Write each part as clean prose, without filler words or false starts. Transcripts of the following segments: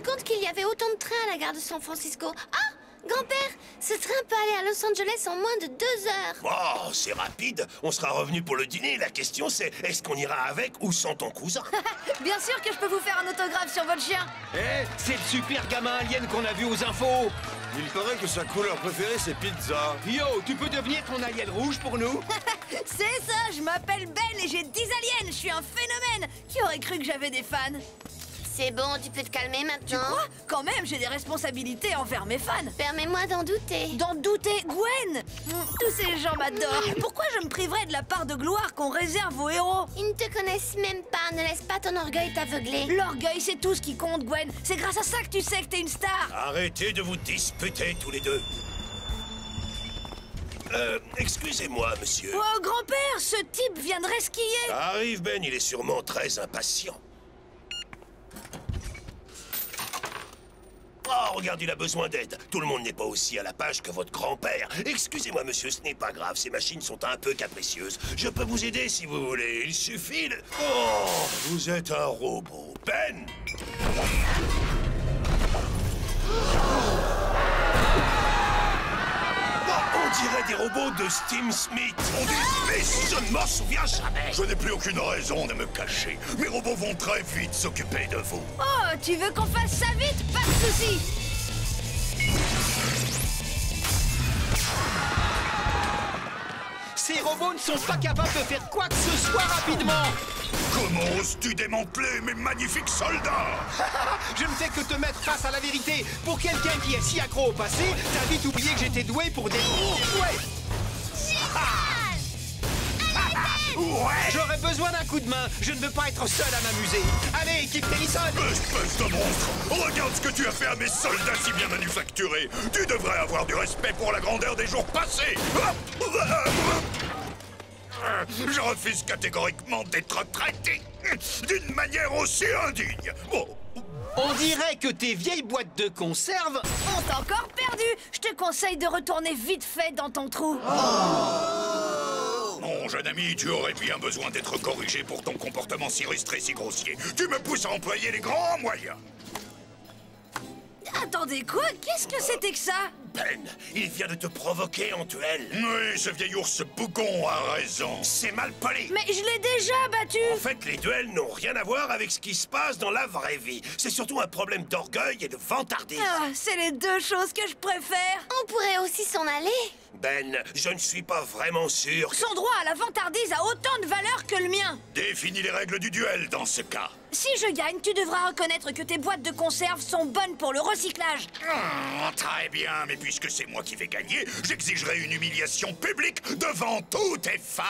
compte qu'il y avait autant de trains à la gare de San Francisco. Ah! Grand-père, ce train peut aller à Los Angeles en moins de 2 heures. Oh, c'est rapide. On sera revenu pour le dîner. La question c'est, est-ce qu'on ira avec ou sans ton cousin? Bien sûr que je peux vous faire un autographe sur votre chien. Eh, c'est le super gamin alien qu'on a vu aux infos. Il paraît que sa couleur préférée, c'est pizza. Yo, tu peux devenir ton alien rouge pour nous? C'est ça, je m'appelle Ben et j'ai 10 aliens. Je suis un phénomène. Qui aurait cru que j'avais des fans? C'est bon, tu peux te calmer maintenant. Tu crois? Quand même, j'ai des responsabilités envers mes fans. Permets-moi d'en douter. D'en douter, Gwen. Tous ces gens m'adorent. Pourquoi je me priverais de la part de gloire qu'on réserve aux héros? Ils ne te connaissent même pas, ne laisse pas ton orgueil t'aveugler. L'orgueil, c'est tout ce qui compte, Gwen. C'est grâce à ça que tu sais que t'es une star. Arrêtez de vous disputer tous les deux. Excusez-moi, monsieur. Oh, grand-père, ce type viendrait skier. Arrive, Ben, il est sûrement très impatient. Oh, regarde, il a besoin d'aide. Tout le monde n'est pas aussi à la page que votre grand-père. Excusez-moi, monsieur, ce n'est pas grave. Ces machines sont un peu capricieuses. Je peux vous aider si vous voulez. Il suffit de... Oh, vous êtes un robot. Ben! On dirait des robots de Steam Smith. On dit Smith, je ne m'en souviens jamais. Je n'ai plus aucune raison de me cacher. Mes robots vont très vite s'occuper de vous. Oh, tu veux qu'on fasse ça vite? Pas de soucis. Ces robots ne sont pas capables de faire quoi que ce soit rapidement. Comment oses-tu démanteler mes magnifiques soldats? Je ne fais que te mettre face à la vérité. Pour quelqu'un qui est si accro au passé, t'as vite oublié que j'étais doué pour des... Ouais. Ouais! J'aurais besoin d'un coup de main. Je ne veux pas être seul à m'amuser. Allez, équipe Tennyson. Espèce de monstre! Regarde ce que tu as fait à mes soldats si bien manufacturés! Tu devrais avoir du respect pour la grandeur des jours passés! Je refuse catégoriquement d'être traité d'une manière aussi indigne! Oh. On dirait que tes vieilles boîtes de conserve... On t'a encore perdu. Je te conseille de retourner vite fait dans ton trou. Mon jeune ami, tu aurais bien besoin d'être corrigé pour ton comportement si rustre et si grossier. Tu me pousses à employer les grands moyens. Attendez, quoi? Qu'est-ce que c'était que ça? Ben, il vient de te provoquer en duel. Oui, ce vieil ours bougon a raison. C'est mal poli. Mais je l'ai déjà battu. En fait, les duels n'ont rien à voir avec ce qui se passe dans la vraie vie. C'est surtout un problème d'orgueil et de vantardise. Ah, c'est les deux choses que je préfère. On pourrait aussi s'en aller. Ben, je ne suis pas vraiment sûr. Son droit à la vantardise a autant de valeur que le mien. Définis les règles du duel dans ce cas. Si je gagne, tu devras reconnaître que tes boîtes de conserve sont bonnes pour le recyclage. Très bien, mais puisque c'est moi qui vais gagner, j'exigerai une humiliation publique devant tous tes fans.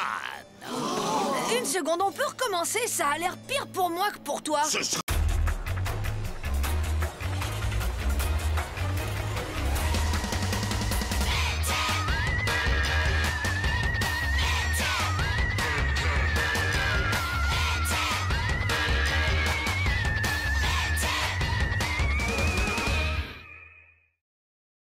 Une seconde, on peut recommencer? Ça a l'air pire pour moi que pour toi. Ce sera